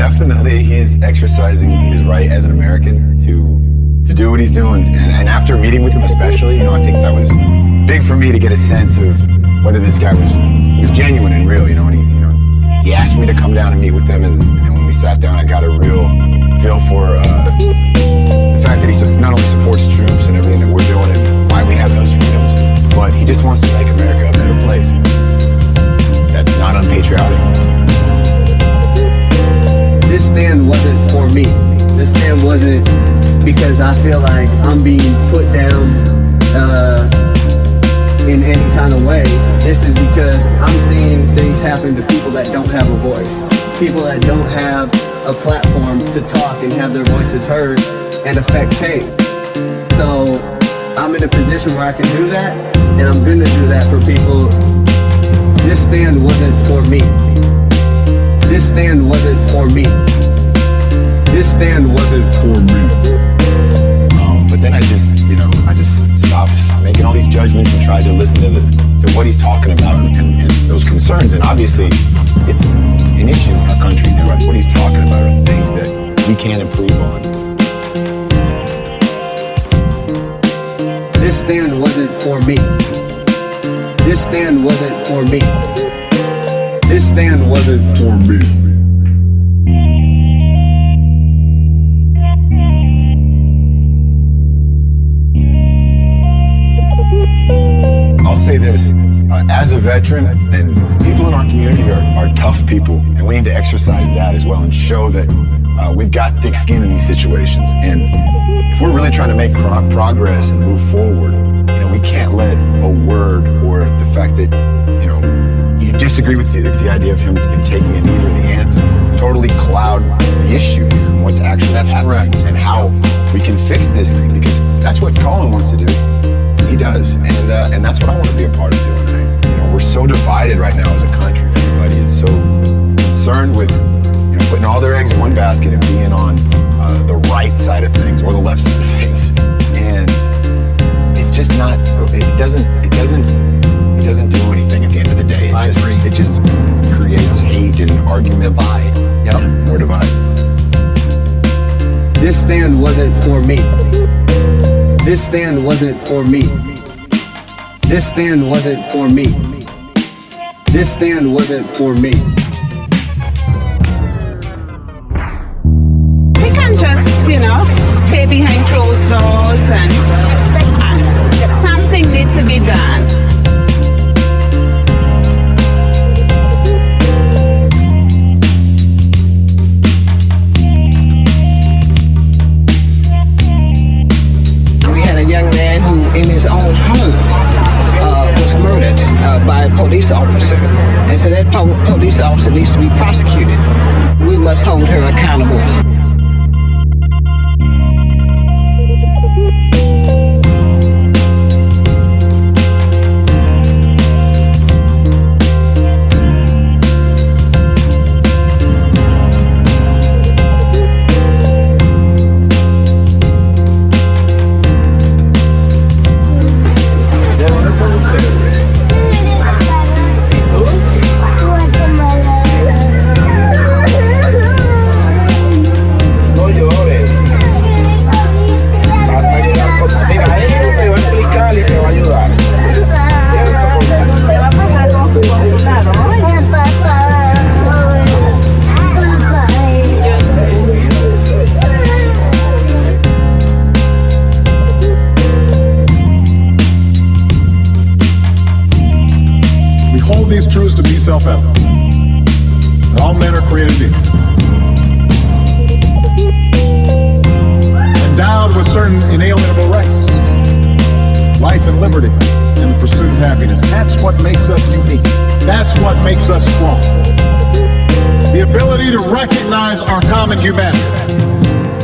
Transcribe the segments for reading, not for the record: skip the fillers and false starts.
definitely he's exercising his right as an American to do what he's doing. And after meeting with him especially, I think that was big for me to get a sense of whether this guy was genuine and real, and he asked me to come down and meet with him, and when we sat down, I got a real feel for the fact that he not only supports troops and everything that we're doing and why we have those freedoms, but he just wants to make America a better place. That's not unpatriotic. This stand wasn't for me. This stand wasn't because I feel like I'm being put down in any kind of way. This is because I'm seeing things happen to people that don't have a voice. People that don't have a platform to talk and have their voices heard and affect change. So I'm in a position where I can do that, and I'm gonna do that for people. This stand wasn't for me. This stand wasn't for me. This stand wasn't for me. But then I just stopped making all these judgments and tried to listen to what he's talking about and those concerns. And obviously, it's an issue in our country. What he's talking about are things that we can improve on. This stand wasn't for me. This stand wasn't for me. This stand wasn't for me. I'll say this, as a veteran, and people in our community are tough people, and we need to exercise that as well and show that we've got thick skin in these situations. And if we're really trying to make progress and move forward, we can't let a word or the fact that, you disagree with the idea of him taking a knee or the anthem totally cloud the issue and what's actually happening and how we can fix this thing, because that's what Colin wants to do. He does, and that's what I want to be a part of doing. We're so divided right now as a country. Everybody is so concerned with putting all their eggs in one basket and being on the right side of things or the left side of things, and it's just not. It doesn't do anything at the end of the day. It just creates hate and argument. Divide. Yep. More divide. This stand wasn't for me. This stand wasn't for me. This stand wasn't for me. This stand wasn't for me. We can just, stay behind closed doors and something needs to be done. In his own home was murdered by a police officer, and so that police officer needs to be prosecuted. We must hold her accountable. These truths to be self-evident, that all men are created equal, endowed with certain inalienable rights, life and liberty, and the pursuit of happiness. That's what makes us unique. That's what makes us strong. The ability to recognize our common humanity,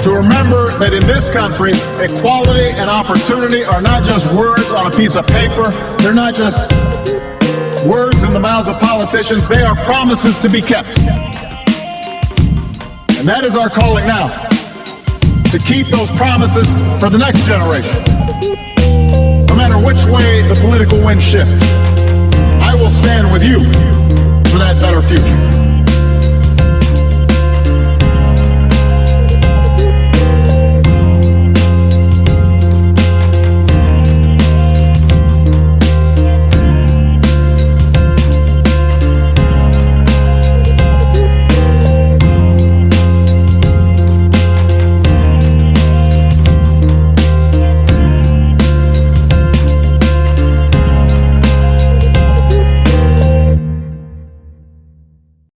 to remember that in this country, equality and opportunity are not just words on a piece of paper. They're not just words in the mouths of politicians. They are promises to be kept. And that is our calling now, to keep those promises for the next generation. No matter which way the political winds shift, I will stand with you for that better future.